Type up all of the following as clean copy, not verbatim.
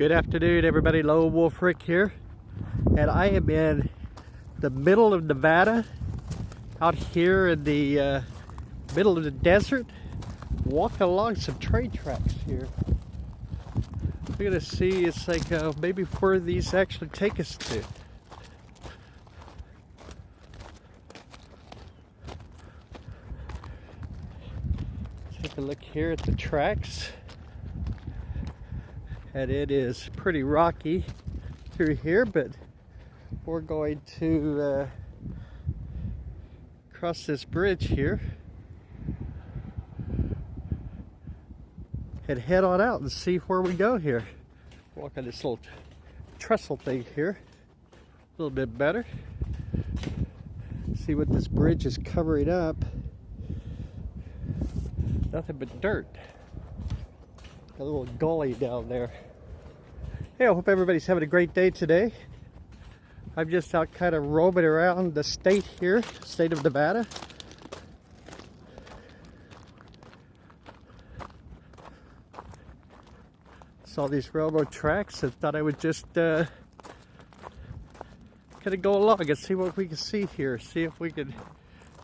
Good afternoon, everybody. Lone Wolf Rick here, and I am in the middle of Nevada, out here in the middle of the desert, walking along some train tracks here. We're gonna see, it's like maybe where these actually take us to. Take a look here at the tracks. And it is pretty rocky through here, but we're going to cross this bridge here and head on out and see where we go here. Walk on this little trestle thing here a little bit better. See what this bridge is covering up. Nothing but dirt. A little gully down there. Hey, I hope everybody's having a great day today. I'm just out kind of roaming around the state here, state of Nevada. Saw these railroad tracks and thought I would just kind of go along and see what we can see here. See if we could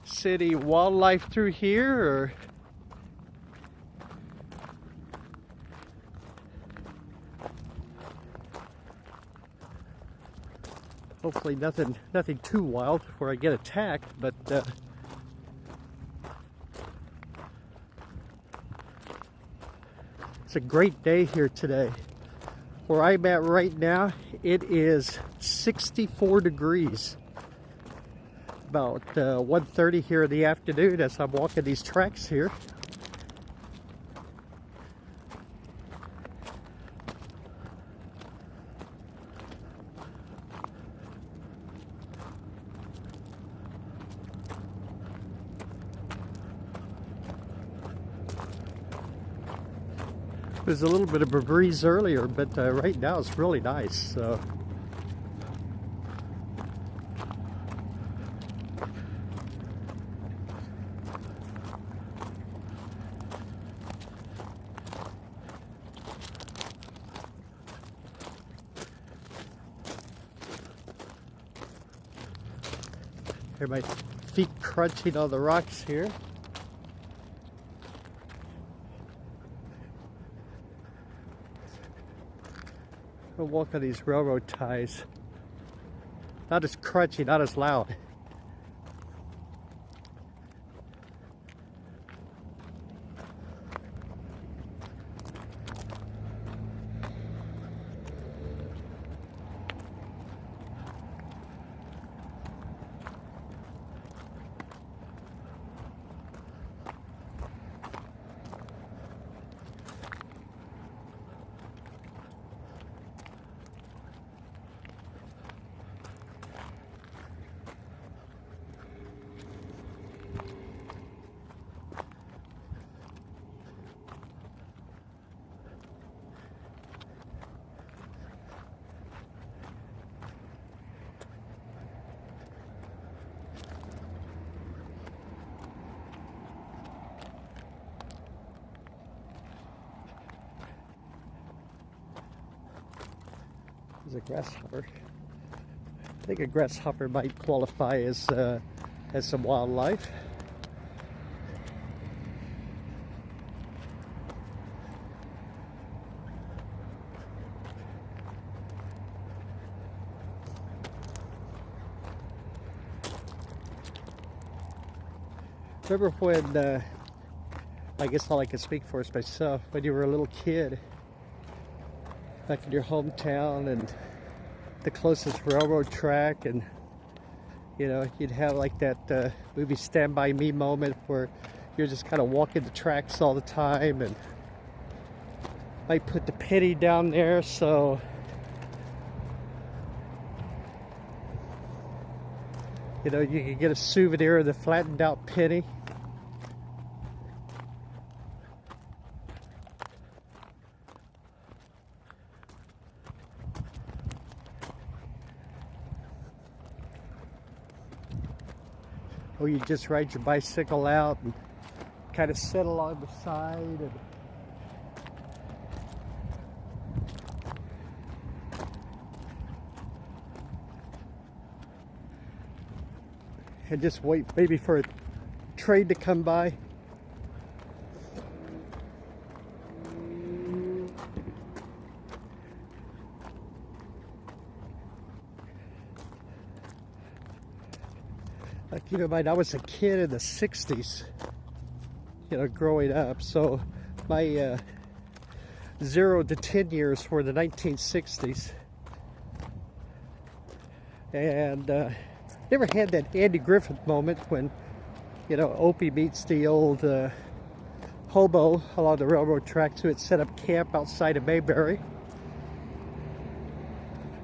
see any wildlife through here, or hopefully nothing too wild where I get attacked, but it's a great day here today. Where I'm at right now, it is 64 degrees. About 1:30 here in the afternoon as I'm walking these tracks here. There's a little bit of a breeze earlier, but right now it's really nice. So hear my feet crunching on the rocks here. We'll walk on these railroad ties. Not as crunchy, not as loud. There's a grasshopper. I think a grasshopper might qualify as some wildlife. Remember when, I guess all I can speak for is myself, when you were a little kid, back in your hometown, and the closest railroad track, and you know, you'd have like that movie Stand By Me moment where you're just kind of walking the tracks all the time, and might put the penny down there so you know you can get a souvenir of the flattened out penny. Or you just ride your bicycle out and kind of sit along the side and and just wait maybe for a train to come by. Keep in mind, I was a kid in the 60s, growing up. So my 0 to 10 years were the 1960s. And never had that Andy Griffith moment when, Opie meets the old hobo along the railroad tracks who had set up camp outside of Mayberry.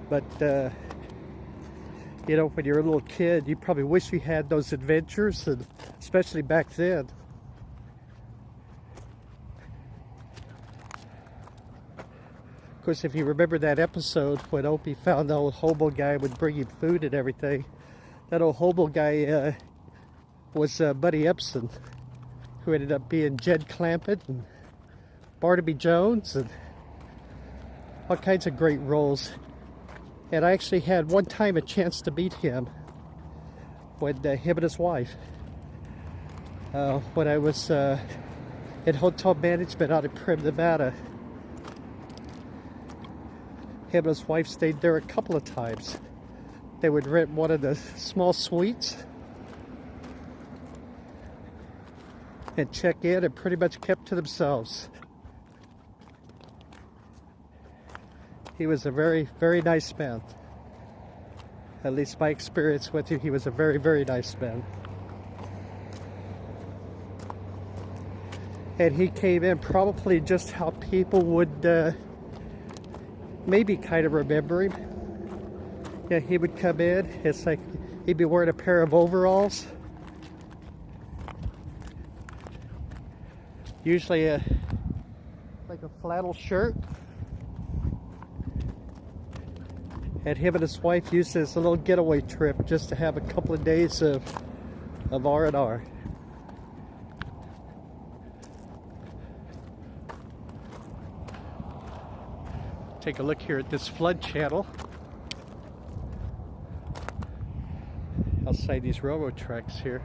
But when you're a little kid, you probably wish you had those adventures, and especially back then. Of course, if you remember that episode when Opie found the old hobo guy would bring him food and everything, that old hobo guy was Buddy Epson, who ended up being Jed Clampett and Barnaby Jones and all kinds of great roles. And I actually had one time a chance to meet him with him and his wife when I was in hotel management out in Primm, Nevada. Him and his wife stayed there a couple of times. They would rent one of the small suites and check in and pretty much kept to themselves. He was a very, very nice man. At least my experience with him, he was a very, very nice man. And he came in probably just how people would maybe kind of remember him. Yeah, he would come in, it's like he'd be wearing a pair of overalls. Usually like a flannel shirt. And him and his wife used it as a little getaway trip just to have a couple of days of R&R. Take a look here at this flood channel outside these railroad tracks here.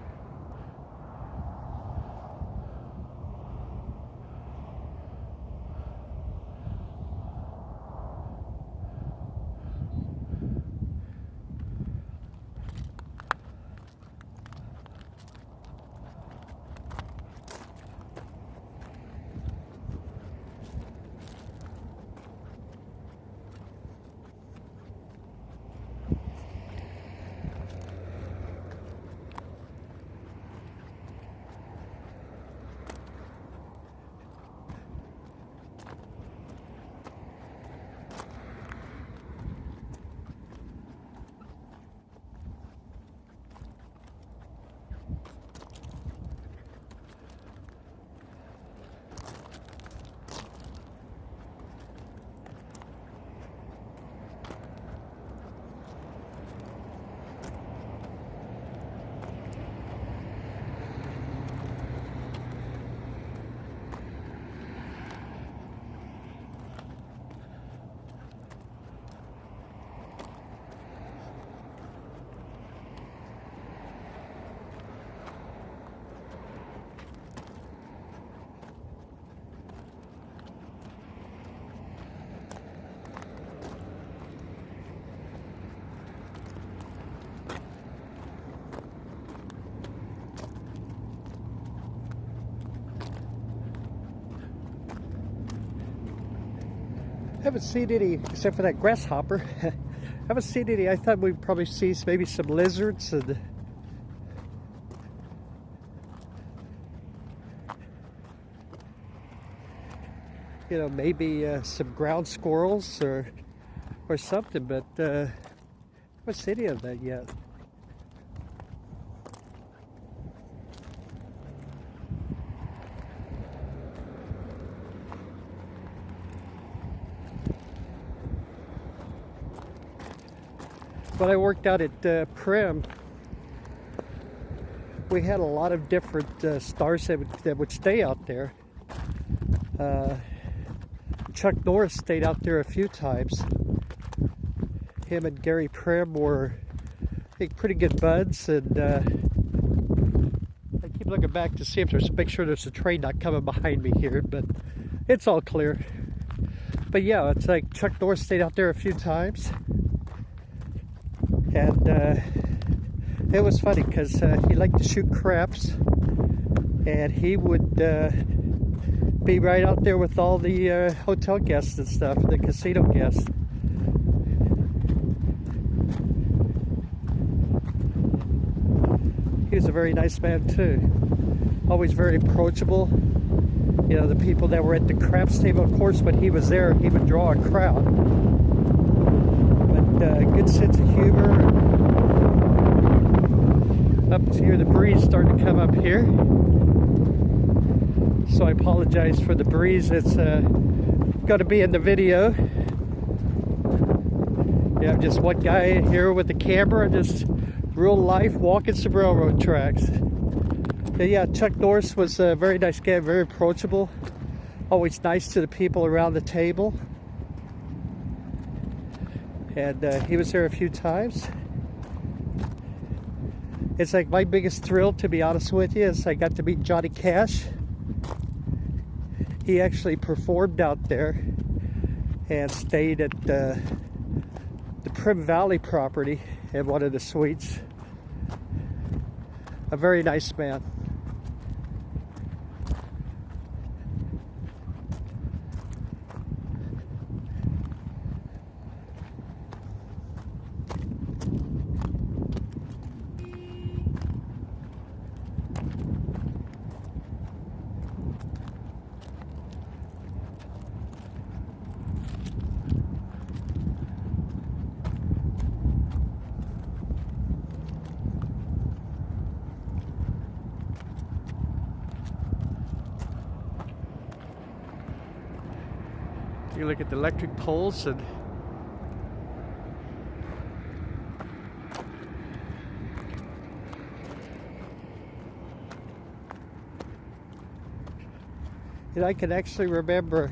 Haven't seen any, except for that grasshopper. Haven't seen any. I thought we'd probably see maybe some lizards and maybe some ground squirrels or something, but I haven't seen any of that yet. When I worked out at Primm, we had a lot of different stars that would stay out there. Chuck Norris stayed out there a few times. Him and Gary Primm were, I think, pretty good buds, and Keep looking back to see if make sure there's a train not coming behind me here, but it's all clear. But yeah, it's like Chuck Norris stayed out there a few times, and it was funny because he liked to shoot craps, and he would be right out there with all the hotel guests and stuff, the casino guests. He was a very nice man too, always very approachable. You know, the people that were at the craps table, of course, when he was there, he would draw a crowd. But good sense of humor. Up here, the breeze starting to come up here. So I apologize for the breeze. It's going to be in the video. Yeah, I'm just one guy here with the camera, just real life walking some railroad tracks. Yeah, Chuck Norris was a very nice guy, very approachable, always nice to the people around the table. And he was there a few times. It's like my biggest thrill, to be honest with you, is I got to meet Johnny Cash. He actually performed out there and stayed at the Primm Valley property in one of the suites. A very nice man. You look at the electric poles and I can actually remember,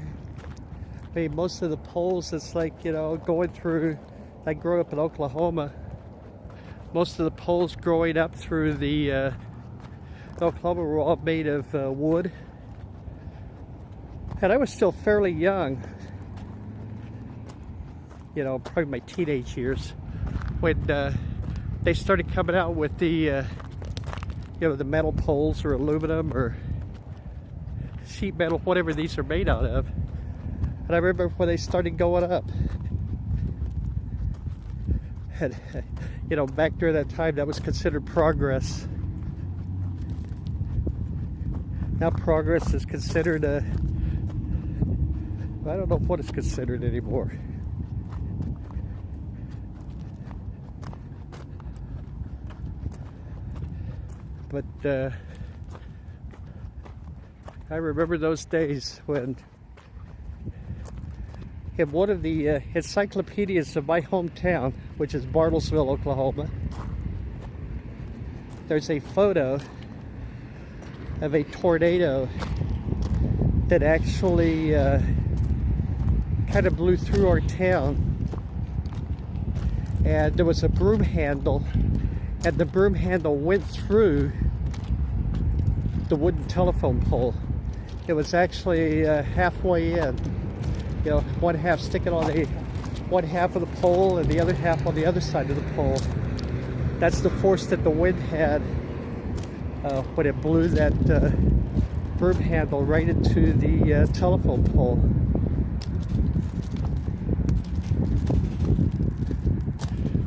I mean, most of the poles, it's like, you know, going through, I grew up in Oklahoma. Most of the poles growing up through the Oklahoma were all made of wood. And I was still fairly young, you know, probably my teenage years, when they started coming out with the, you know, the metal poles or aluminum or sheet metal, whatever these are made out of. And I remember when they started going up. And, you know, back during that time, that was considered progress. Now progress is considered a, I don't know what it's considered anymore. But I remember those days when in one of the encyclopedias of my hometown, which is Bartlesville, Oklahoma, there's a photo of a tornado that actually kind of blew through our town. And there was a broom handle, and the broom handle went through the wooden telephone pole. It was actually halfway in, you know, one half sticking on the one half of the pole and the other half on the other side of the pole. That's the force that the wind had when it blew that broom handle right into the telephone pole.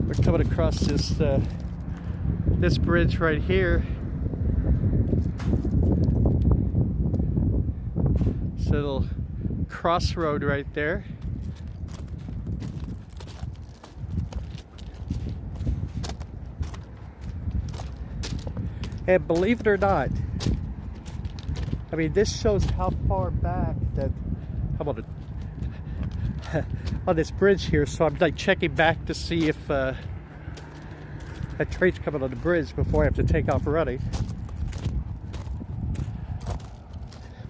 We're coming across this this bridge right here. This little crossroad right there. And believe it or not, I mean, this shows how far back that I'm on, on this bridge here. So I'm like checking back to see if a train's coming on the bridge before I have to take off running.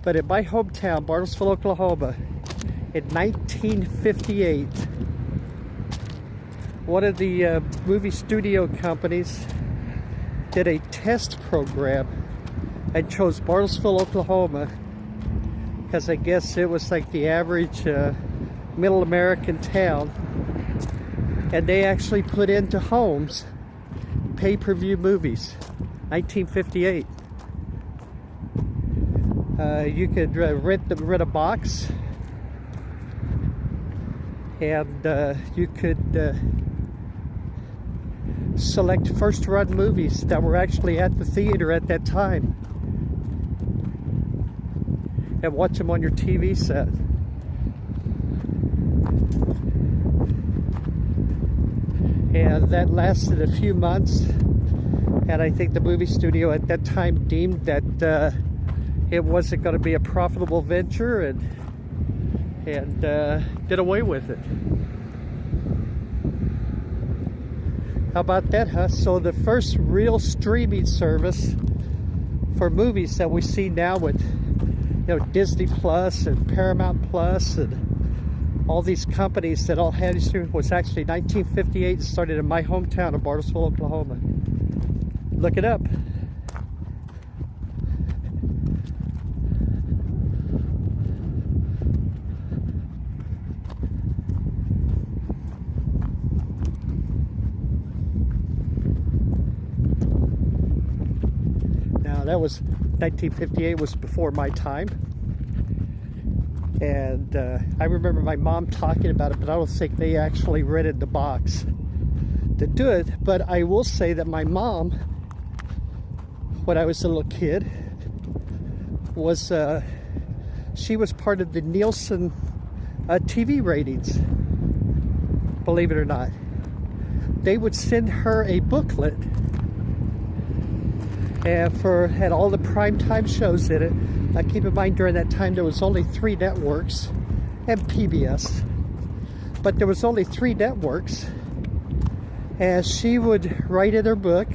But in my hometown, Bartlesville, Oklahoma, in 1958, one of the movie studio companies did a test program I chose Bartlesville, Oklahoma, because I guess it was like the average middle American town, and they actually put into homes pay-per-view movies. 1958. You could rent a box, and you could select first-run movies that were actually at the theater at that time, and watch them on your TV set. And that lasted a few months, and I think the movie studio at that time deemed that it wasn't going to be a profitable venture, and did away with it. How about that, huh? So the first real streaming service for movies that we see now with, you know, Disney Plus and Paramount Plus and all these companies that all had streaming was actually 1958 and started in my hometown of Bartlesville, Oklahoma. Look it up. Now that was 1958 was before my time. And I remember my mom talking about it, but I don't think they actually rented the box to do it. But I will say that my mom, when I was a little kid, was she was part of the Nielsen TV ratings, believe it or not. They would send her a booklet and had all the primetime shows in it. Keep in mind, during that time there was only 3 networks and PBS, but there was only 3 networks, and she would write in her book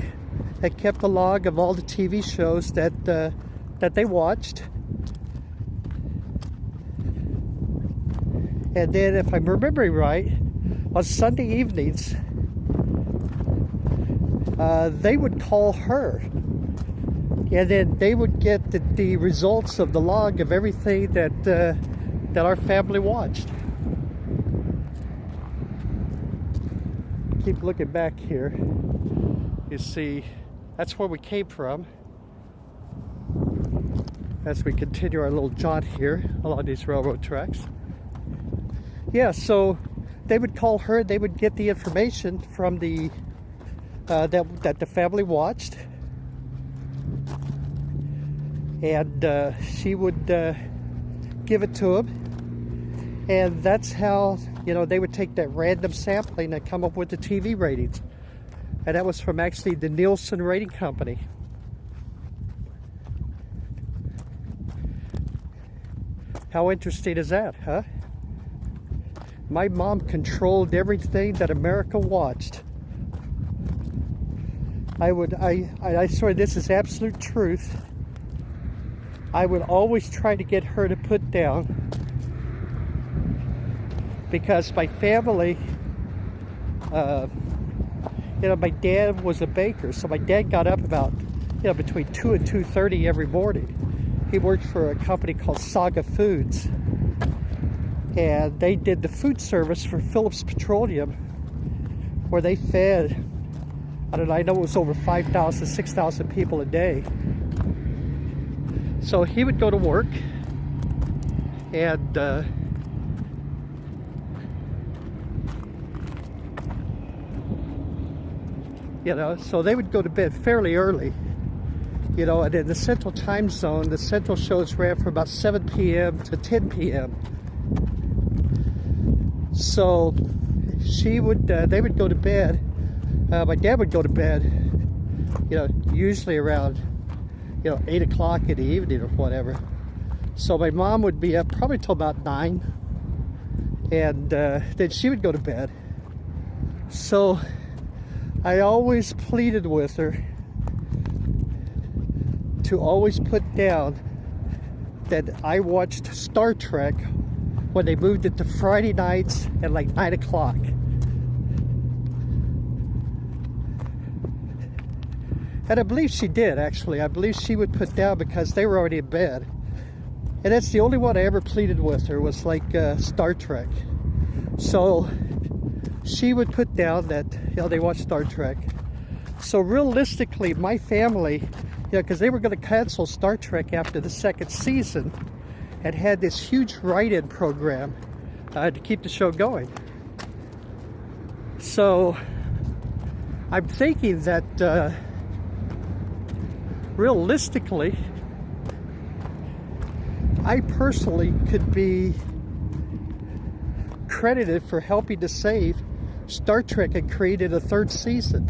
that kept a log of all the TV shows that they watched. And then, if I'm remembering right, on Sunday evenings they would call her, and then they would get the results of the log of everything that our family watched. Keep looking back here. You see, that's where we came from. As we continue our little jaunt here along these railroad tracks. Yeah, so they would call her. They would get the information from the that the family watched. And she would give it to him, and that's how, you know, they would take that random sampling and come up with the TV ratings, and that was from actually the Nielsen rating company. How interesting is that, huh? My mom controlled everything that America watched. I swear this is absolute truth. I would always try to get her to put down, because my family, you know, my dad was a baker, so my dad got up about, you know, between 2 and 2:30 every morning. He worked for a company called Saga Foods, and they did the food service for Phillips Petroleum, where they fed, I don't know, I know it was over 5,000, 6,000 people a day. So he would go to work, and you know, so they would go to bed fairly early, you know, and in the Central Time Zone, the Central shows ran from about 7 p.m. to 10 p.m. So they would go to bed. My dad would go to bed, you know, usually around, you know, 8 o'clock in the evening or whatever. So my mom would be up probably till about 9, and then she would go to bed. So I always pleaded with her to always put down that I watched Star Trek when they moved it to Friday nights at like 9 o'clock. And I believe she did, actually. I believe she would put down because they were already in bed. And that's the only one I ever pleaded with her, was like Star Trek. So she would put down that, you know, they watch Star Trek. So realistically, my family, you know, because they were going to cancel Star Trek after the second season, and had this huge write-in program to keep the show going. So I'm thinking that realistically, I personally could be credited for helping to save Star Trek and created a third season.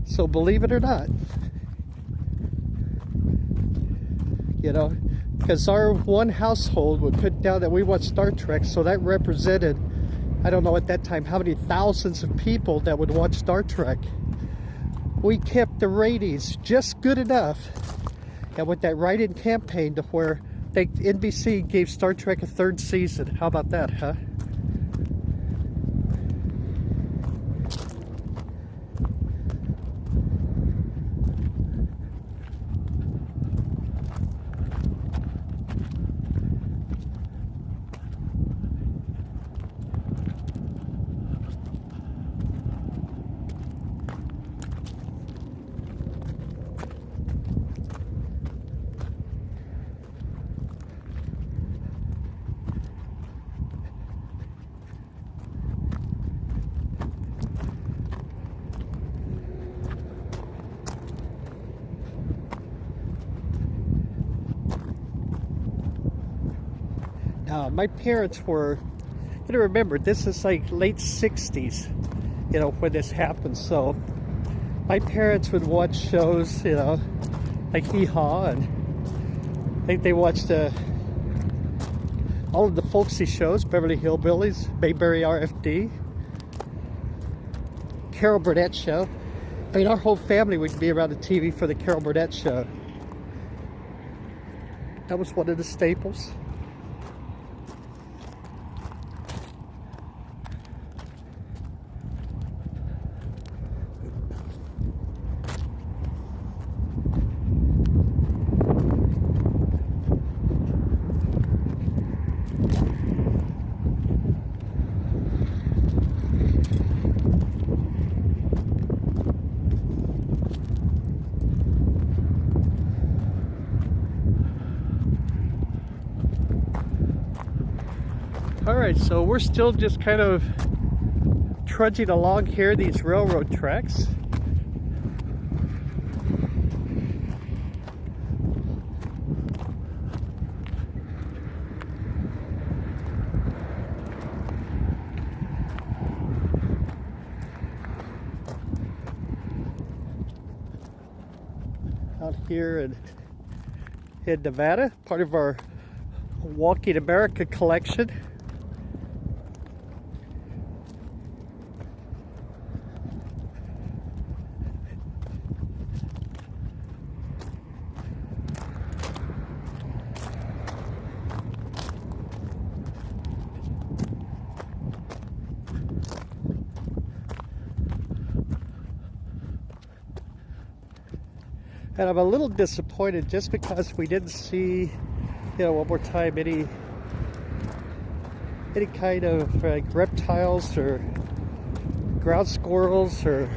So believe it or not, you know, because our one household would put down that we watch Star Trek, so that represented, I don't know at that time how many thousands of people that would watch Star Trek. We kept the ratings just good enough, and with that write-in campaign to where NBC gave Star Trek a third season. How about that, huh? My parents were, you know, remember, this is like late 60s, you know, when this happened. So my parents would watch shows, you know, like Hee Haw, and I think they watched all of the folksy shows, Beverly Hillbillies, Mayberry RFD, Carol Burnett Show. I mean, our whole family would be around the TV for the Carol Burnett Show. That was one of the staples. Alright, so we're still just kind of trudging along here, these railroad tracks. Out here in Nevada, part of our Walking America collection. And I'm a little disappointed just because we didn't see, you know, one more time any kind of like reptiles or ground squirrels or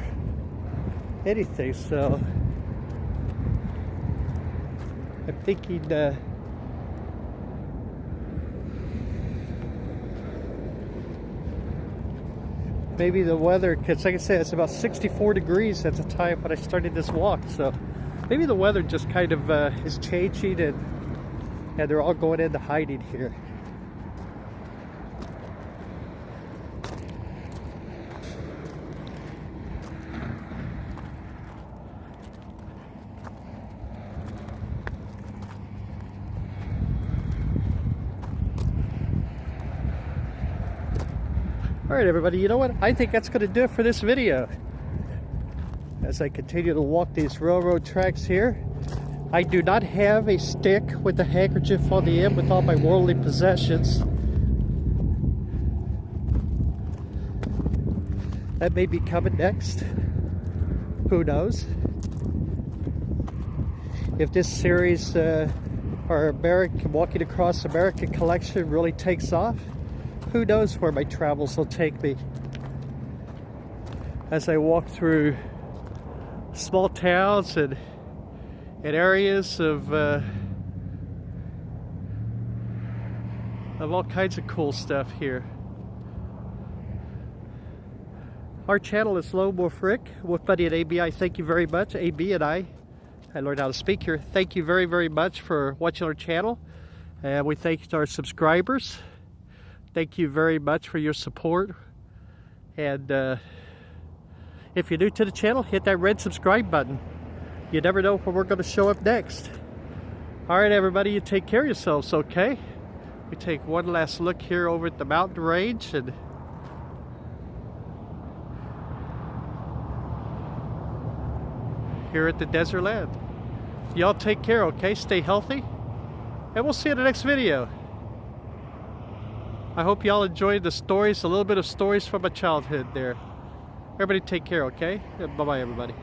anything. So I'm thinking maybe the weather, because like I said, it's about 64 degrees at the time when I started this walk, so maybe the weather just kind of is changing, and they're all going into hiding here. Alright everybody, you know what? I think that's going to do it for this video. As I continue to walk these railroad tracks here, I do not have a stick with a handkerchief on the end with all my worldly possessions. That may be coming next. Who knows? If this series, our Walking Across America collection really takes off, who knows where my travels will take me as I walk through small towns and areas of all kinds of cool stuff here. Our channel is Lone Wolf Rick with Buddy and AB. I thank you very much. AB and I learned how to speak here. Thank you very, very much for watching our channel. And we thank our subscribers. Thank you very much for your support. And if you're new to the channel, hit that red subscribe button. You never know when we're going to show up next. All right, everybody, you take care of yourselves, okay? We take one last look here over at the mountain range and here at the desert land. Y'all take care, okay? Stay healthy. And we'll see you in the next video. I hope y'all enjoyed the stories, a little bit of stories from my childhood there. Everybody take care, okay? Bye-bye, everybody.